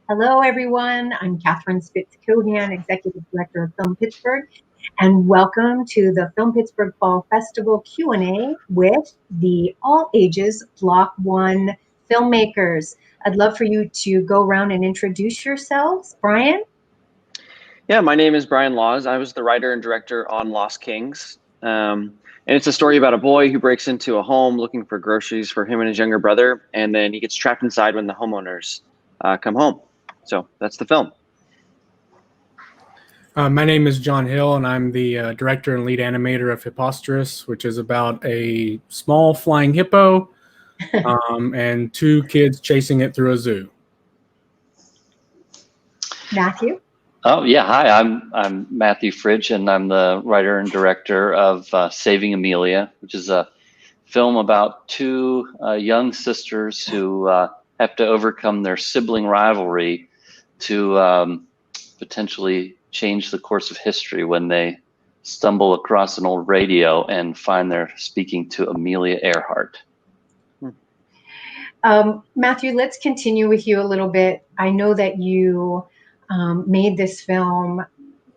Hello, everyone. I'm Catherine Spitz-Cohan, Executive Director of Film Pittsburgh, and welcome to the Film Pittsburgh Fall Festival Q&A with the All Ages Block 1 filmmakers. I'd love for you to go around and introduce yourselves. Brian? Yeah, my name is Brian Laws. I was the writer and director on Lost Kings. And it's a story about a boy who breaks into a home looking for groceries for him and his younger brother, and then he gets trapped inside when the homeowners come home. So that's the film. My name is John Hill, and I'm the director and lead animator of Hipposterous, which is about a small flying hippo and two kids chasing it through a zoo. Matthew? Oh yeah, hi. I'm Matthew Fridg, and I'm the writer and director of Saving Amelia, which is a film about two young sisters who have to overcome their sibling rivalry to potentially change the course of history when they stumble across an old radio and find they're speaking to Amelia Earhart. Matthew, let's continue with you a little bit. I know that you made this film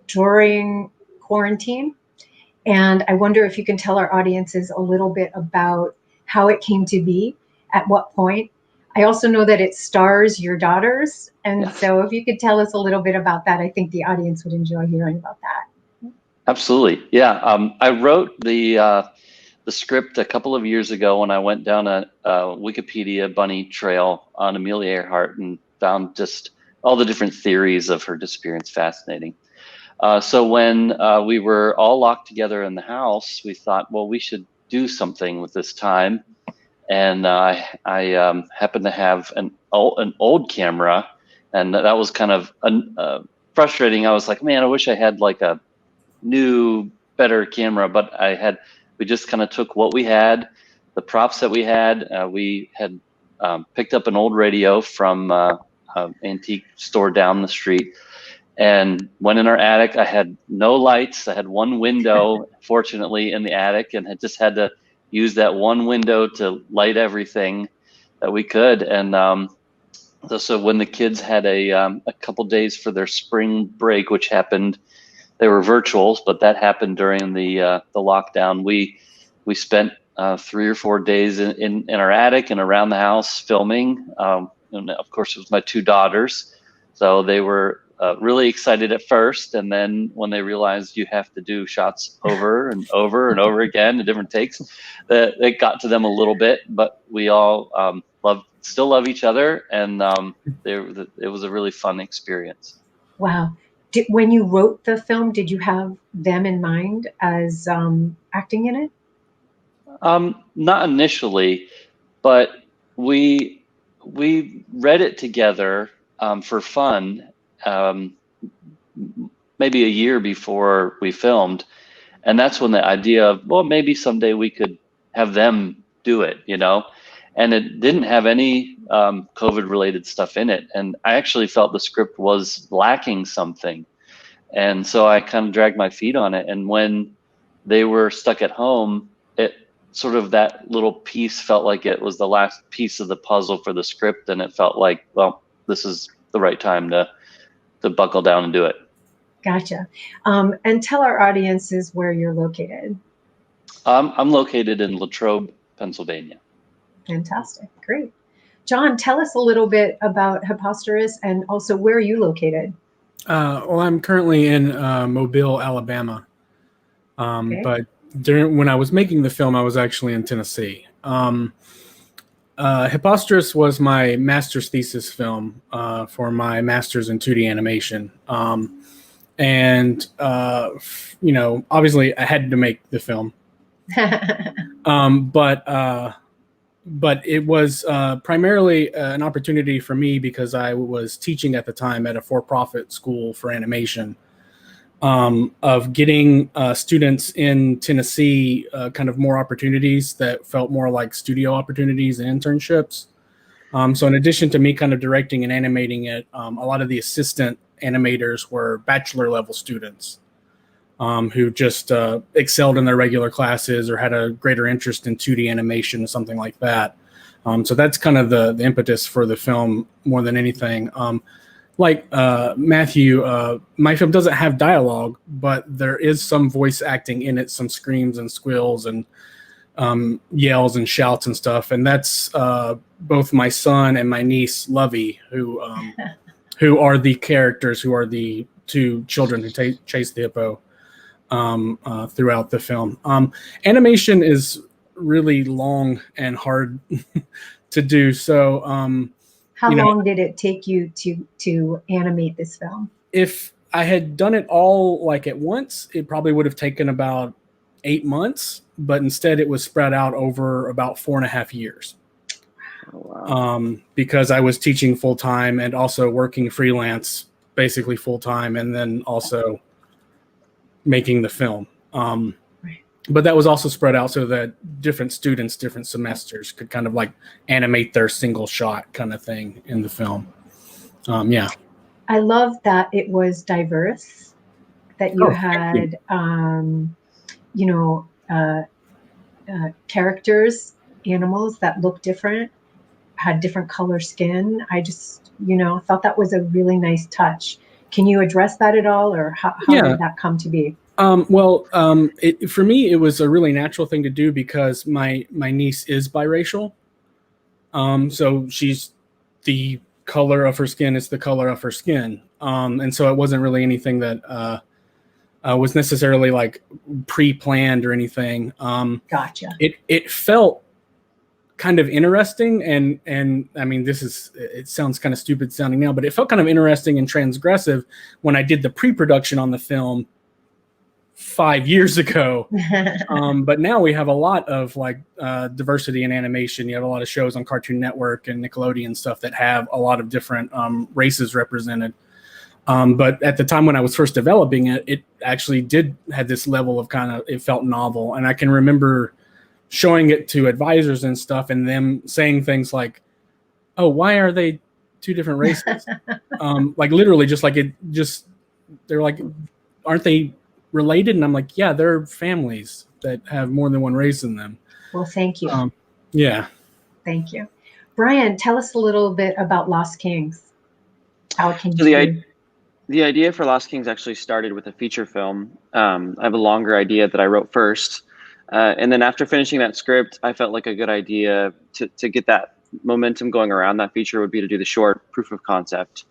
during quarantine, and I wonder if you can tell our audiences a little bit about how it came to be, at what point. I also know that it stars your daughters, and so if you could tell us a little bit about that, I think the audience would enjoy hearing about that. Absolutely, yeah. I wrote the script a couple of years ago when I went down a Wikipedia bunny trail on Amelia Earhart and found just all the different theories of her disappearance fascinating. So when we were all locked together in the house, we thought, well, we should do something with this time. And I happened to have an old camera, and that was kind of frustrating. I was like, man, I wish I had like a new, better camera, but we just kind of took what we had, the props that we had. We had picked up an old radio from antique store down the street and went in our attic. I had no lights. I had one window, fortunately, in the attic, and had just had to use that one window to light everything that we could. And so when the kids had a couple days for their spring break, which happened, they were virtuals, but that happened during the lockdown. We spent 3 or 4 days in our attic and around the house filming. And of course, it was my two daughters. So they were really excited at first. And then when they realized you have to do shots over and over and over again in different takes, it got to them a little bit. But we all still love each other. And it was a really fun experience. Wow. When you wrote the film, did you have them in mind as acting in it? Not initially, but we read it together for fun, maybe a year before we filmed. And that's when the idea of, well, maybe someday we could have them do it, and it didn't have any COVID related stuff in it. And I actually felt the script was lacking something. And so I kind of dragged my feet on it. And when they were stuck at home, sort of that little piece felt like it was the last piece of the puzzle for the script. And it felt like, well, this is the right time to buckle down and do it. Gotcha. And tell our audiences where you're located. I'm located in Latrobe, Pennsylvania. Fantastic. Great. John, tell us a little bit about Hipposterous and also where are you located? Well, I'm currently in Mobile, Alabama. Okay. But when I was making the film, I was actually in Tennessee. Hipposterous was my master's thesis film for my master's in 2D animation. Obviously I had to make the film. But it was primarily an opportunity for me because I was teaching at the time at a for-profit school for animation, of getting students in Tennessee kind of more opportunities that felt more like studio opportunities and internships. So in addition to me kind of directing and animating it, a lot of the assistant animators were bachelor level students who just excelled in their regular classes or had a greater interest in 2D animation or something like that. So that's kind of the impetus for the film more than anything. like Matthew, my film doesn't have dialogue, but there is some voice acting in it, some screams and squeals and yells and shouts and stuff. And that's both my son and my niece, Lovey, who are the characters, who are the two children who chase the hippo throughout the film. Animation is really long and hard to do. So, how long did it take you to animate this film? If I had done it all like at once, it probably would have taken about 8 months, but instead it was spread out over about 4.5 years. Oh, wow. Because I was teaching full time and also working freelance, basically full time, and then also making the film. But that was also spread out so that different students, different semesters could kind of like animate their single shot kind of thing in the film. Yeah. I love that it was diverse, that you had, characters, animals that looked different, had different color skin. I just, thought that was a really nice touch. Can you address that at all, or how did that come to be? For me, it was a really natural thing to do because my niece is biracial. So she's, the color of her skin is the color of her skin. And so it wasn't really anything that was necessarily like pre-planned or anything. Gotcha. It felt kind of interesting, and I mean, it sounds kind of stupid sounding now, but it felt kind of interesting and transgressive when I did the pre-production on the film 5 years ago. But now we have a lot of like diversity in animation. You have a lot of shows on Cartoon Network and Nickelodeon stuff that have a lot of different races represented. But at the time when I was first developing it, it actually had this level of it felt novel. And I can remember showing it to advisors and stuff and them saying things like, oh, why are they two different races? Like literally they're like, aren't they related? And I'm like, yeah, they're families that have more than one race in them. Well, thank you. Yeah. Thank you. Brian, tell us a little bit about Lost Kings. How it came to be. The idea for Lost Kings actually started with a feature film. I have a longer idea that I wrote first. And then after finishing that script, I felt like a good idea to get that momentum going around that feature would be to do the short proof of concept.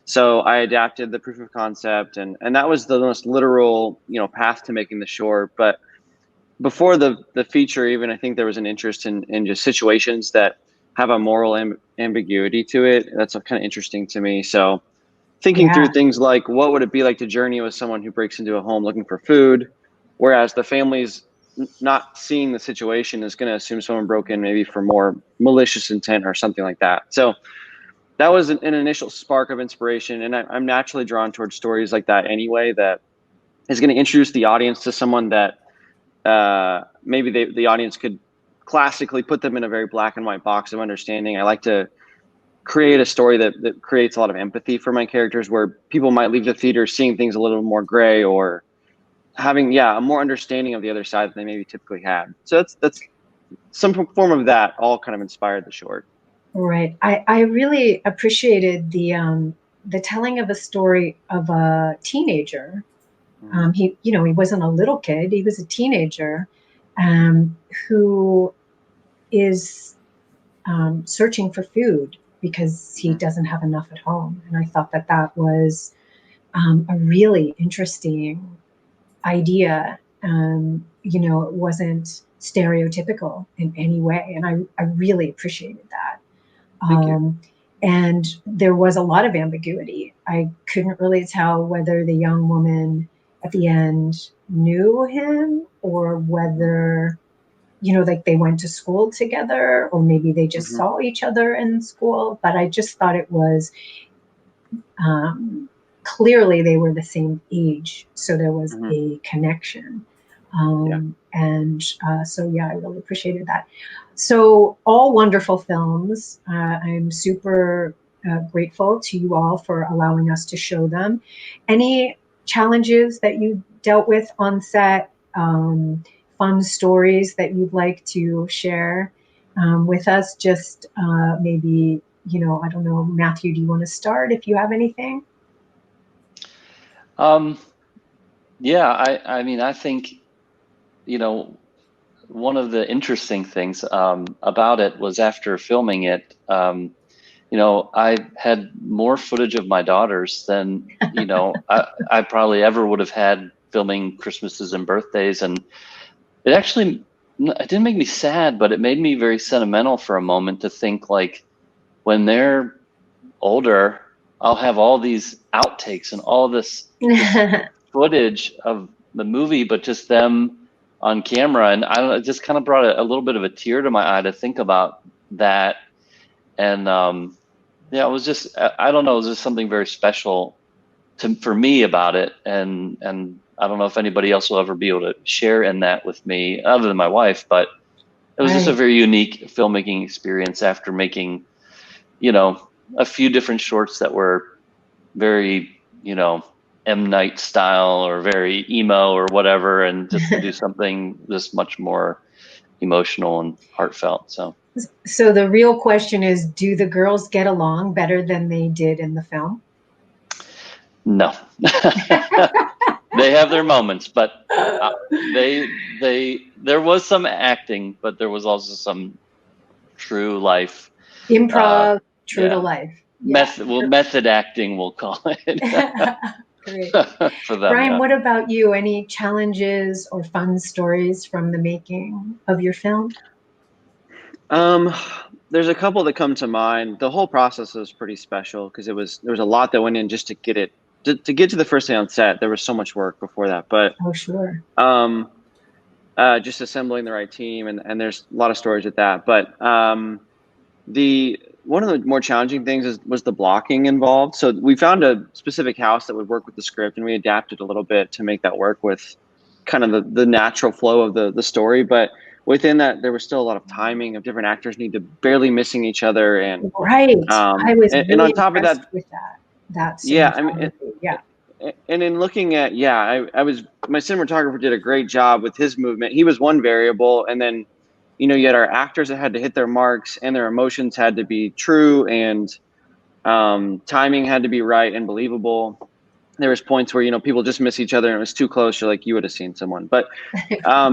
So I adapted the proof of concept, and that was the most literal, path to making the short. But before the feature, even, I think there was an interest in just situations that have a moral ambiguity to it. That's kind of interesting to me. So thinking through things like, what would it be like to journey with someone who breaks into a home looking for food, whereas the family's not seeing the situation is going to assume someone broke in maybe for more malicious intent or something like that. So that was an initial spark of inspiration. And I'm naturally drawn towards stories like that anyway, that is going to introduce the audience to someone that maybe the audience could classically put them in a very black and white box of understanding. I like to create a story that creates a lot of empathy for my characters, where people might leave the theater seeing things a little more gray, or having, a more understanding of the other side than they maybe typically had. So that's some form of that all kind of inspired the short. Right. I really appreciated the telling of a story of a teenager. He wasn't a little kid. He was a teenager who is searching for food because he doesn't have enough at home. And I thought that was a really interesting idea. It wasn't stereotypical in any way. And I really appreciated that. And there was a lot of ambiguity. I couldn't really tell whether the young woman at the end knew him, or whether, like they went to school together, or maybe they just saw each other in school. But I just thought it was clearly they were the same age. So there was a connection. So I really appreciated that. So all wonderful films. I'm super grateful to you all for allowing us to show them. Any challenges that you dealt with on set, fun stories that you'd like to share with us? Just maybe I don't know, Matthew, do you want to start if you have anything? Yeah, I mean, I think, one of the interesting things about it was after filming it, I had more footage of my daughters than, I probably ever would have had filming Christmases and birthdays. And it didn't make me sad, but it made me very sentimental for a moment to think, like, when they're older, I'll have all these outtakes and all this footage of the movie, but just them on camera. And I don't know, it just kind of brought a little bit of a tear to my eye to think about that. And yeah, it was just, I don't know, it was just something very special for me about it. And I don't know if anybody else will ever be able to share in that with me other than my wife, but it was just a very unique filmmaking experience after making, a few different shorts that were very, M. Night style or very emo or whatever, and just to do something just much more emotional and heartfelt. So the real question is, do the girls get along better than they did in the film? No. They have their moments, but there was some acting, but there was also some true life improv, true to life. Method acting, we'll call it. Great. For them, Brian, what about you? Any challenges or fun stories from the making of your film? There's a couple that come to mind. The whole process was pretty special because there was a lot that went in just to get it to get to the first day on set. There was so much work before that, but sure. Just assembling the right team, and there's a lot of stories with that. But one of the more challenging things was the blocking involved. So we found a specific house that would work with the script, and we adapted a little bit to make that work with kind of the natural flow of the story. But within that, there was still a lot of timing of different actors need to barely missing each other. And right. I was and really on top of that, with that yeah, I mean, and in looking at, my cinematographer did a great job with his movement. He was one variable, and then, you had our actors that had to hit their marks, and their emotions had to be true, and timing had to be right and believable. There was points where, people just miss each other and it was too close. You're like, you would have seen someone. But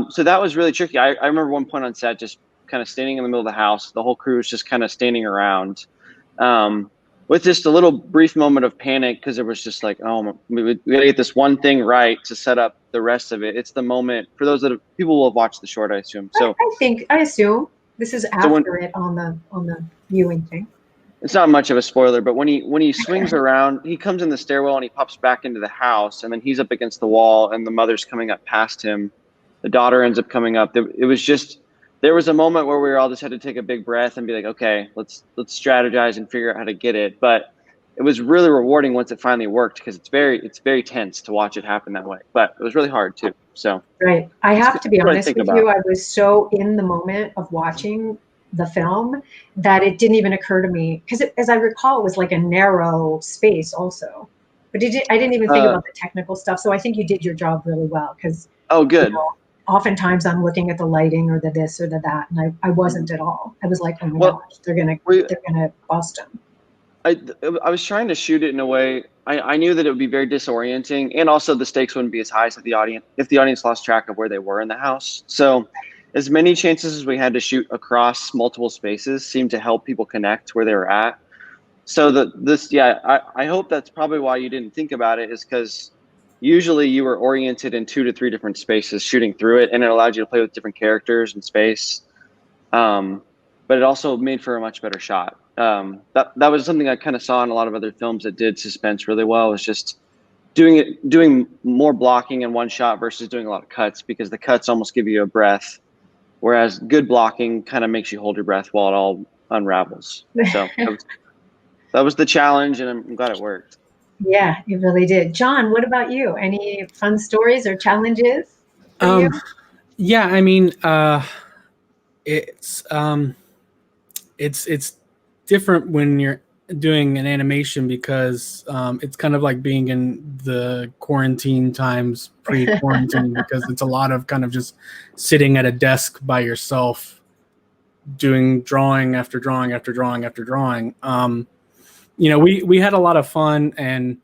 so that was really tricky. I remember one point on set, just kind of standing in the middle of the house. The whole crew was just kind of standing around with just a little brief moment of panic, because it was just like, oh, we got to get this one thing right to set up the rest of it. It's the moment for those people will have watched the short, I assume. So I assume this is after it on the viewing thing. It's not much of a spoiler, but when he swings around, he comes in the stairwell and he pops back into the house, and then he's up against the wall, and the mother's coming up past him. The daughter ends up coming up. There was a moment where we all just had to take a big breath and be like, okay, let's strategize and figure out how to get it. But it was really rewarding once it finally worked, because it's very tense to watch it happen that way. But it was really hard too. So right, I have to be honest with you. I was so in the moment of watching the film that it didn't even occur to me, because as I recall, it was like a narrow space also. But I didn't even think about the technical stuff. So I think you did your job really well, because good. Oftentimes I'm looking at the lighting or the this or the that, and I wasn't at all. I was like, oh my gosh, they're gonna bust him. I was trying to shoot it in a way. I knew that it would be very disorienting, and also the stakes wouldn't be as high as if the audience lost track of where they were in the house. So as many chances as we had to shoot across multiple spaces seemed to help people connect where they were at. So I hope that's probably why you didn't think about it, is because usually you were oriented in 2 to 3 different spaces shooting through it, and it allowed you to play with different characters and space. But it also made for a much better shot. That was something I kind of saw in a lot of other films that did suspense really well, was just doing more blocking in one shot versus doing a lot of cuts, because the cuts almost give you a breath, whereas good blocking kind of makes you hold your breath while it all unravels. So that was the challenge, and I'm glad it worked. Yeah, it really did. John, what about you? Any fun stories or challenges for you? Yeah, I mean, it's different when you're doing an animation, because it's kind of like being in the quarantine times, pre-quarantine, because it's a lot of kind of just sitting at a desk by yourself doing drawing after drawing after drawing after drawing. We had a lot of fun, and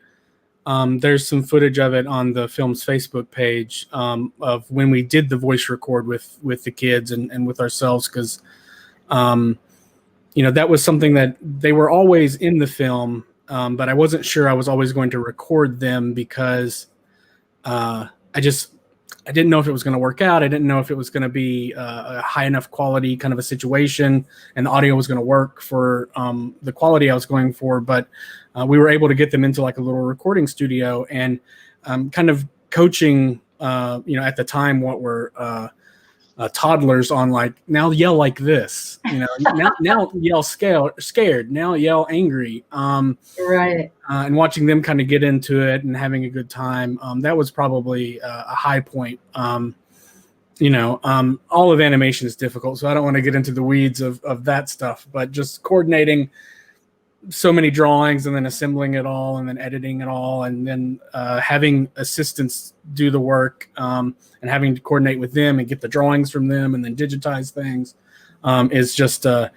there's some footage of it on the film's Facebook page of when we did the voice record with the kids and with ourselves, because that was something that they were always in the film, but I wasn't sure I was always going to record them, because I didn't know if it was going to work out. I didn't know if it was going to be a high enough quality kind of a situation, and the audio was going to work for the quality I was going for. But we were able to get them into like a little recording studio, and kind of coaching, at the time, what were toddlers on, like, now yell like this, now yell scared, now yell angry. Right. And watching them kind of get into it and having a good time, that was probably a high point. All of animation is difficult, so I don't want to get into the weeds of that stuff, but just coordinating so many drawings and then assembling it all and then editing it all, and then having assistants do the work, and having to coordinate with them and get the drawings from them and then digitize things, is just a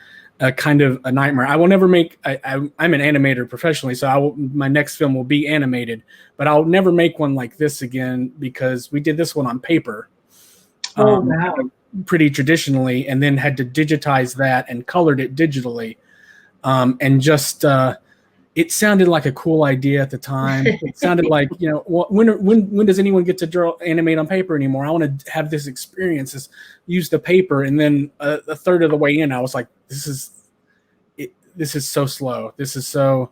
kind of a nightmare. I will never make. I'm an animator professionally, so my next film will be animated, but I'll never make one like this again, because we did this one on paper, Wow. pretty traditionally, and then had to digitize that and colored it digitally, and just it sounded like a cool idea at the time. It sounded like, when does anyone get to animate on paper anymore? I want to have this experience, use the paper. And then a third of the way in, I was like, this is so slow. This is so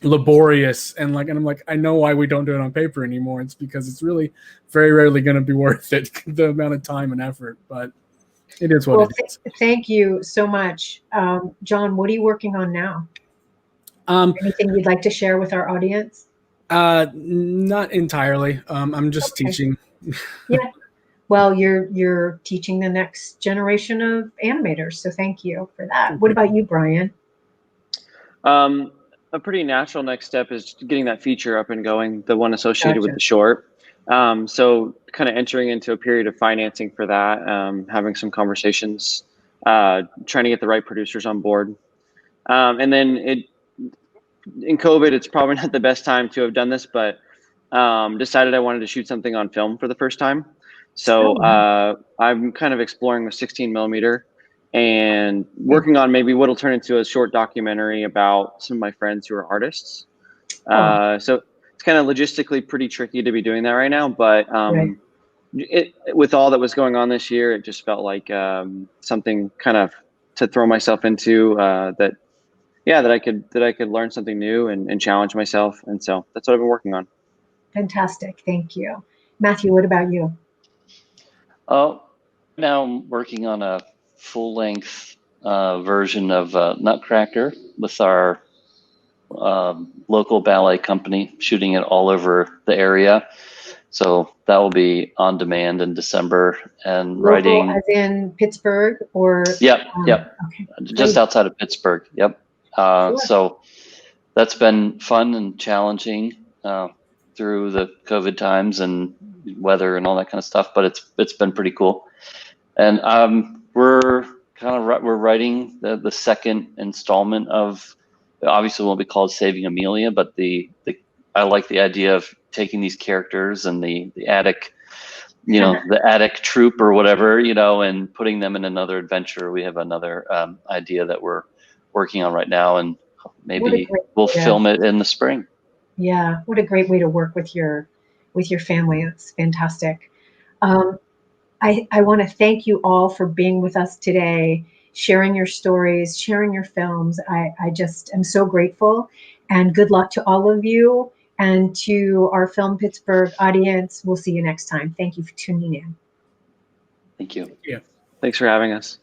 laborious. And I'm like, I know why we don't do it on paper anymore. It's because it's really very rarely going to be worth it, the amount of time and effort. But it is what it is. Thank you so much. John, what are you working on now? Anything you'd like to share with our audience? Not entirely. I'm just teaching. Yeah. Well, you're teaching the next generation of animators, so thank you for that. What about you, Brian? A pretty natural next step is getting that feature up and going, the one associated with the short. So kind of entering into a period of financing for that, having some conversations, trying to get the right producers on board. And then in COVID, it's probably not the best time to have done this, but decided I wanted to shoot something on film for the first time. So I'm kind of exploring with 16 millimeter and working on maybe what'll turn into a short documentary about some of my friends who are artists. So it's kind of logistically pretty tricky to be doing that right now, but with all that was going on this year, it just felt like something kind of to throw myself into, that I could learn something new and challenge myself. And so that's what I've been working on. Fantastic. Thank you. Matthew, what about you? Now I'm working on a full-length version of Nutcracker with our local ballet company, shooting it all over the area. So that will be on demand in December, and Local, writing as in Pittsburgh, or Yep. Okay. Just outside of Pittsburgh. Yep. Sure. So that's been fun and challenging through the COVID times and weather and all that kind of stuff, but it's been pretty cool. And we're writing the second installment of, obviously it won't be called Saving Amelia, but I like the idea of taking these characters and the attic, the attic troop or whatever, and putting them in another adventure. We have another idea that we're working on right now, and maybe we'll film it in the spring. Yeah, what a great way to work with your family. It's fantastic. I want to thank you all for being with us today, sharing your stories, sharing your films. I just am so grateful, and good luck to all of you, and to our Film Pittsburgh audience. We'll see you next time. Thank you for tuning in. Thank you. Yeah. Thanks for having us.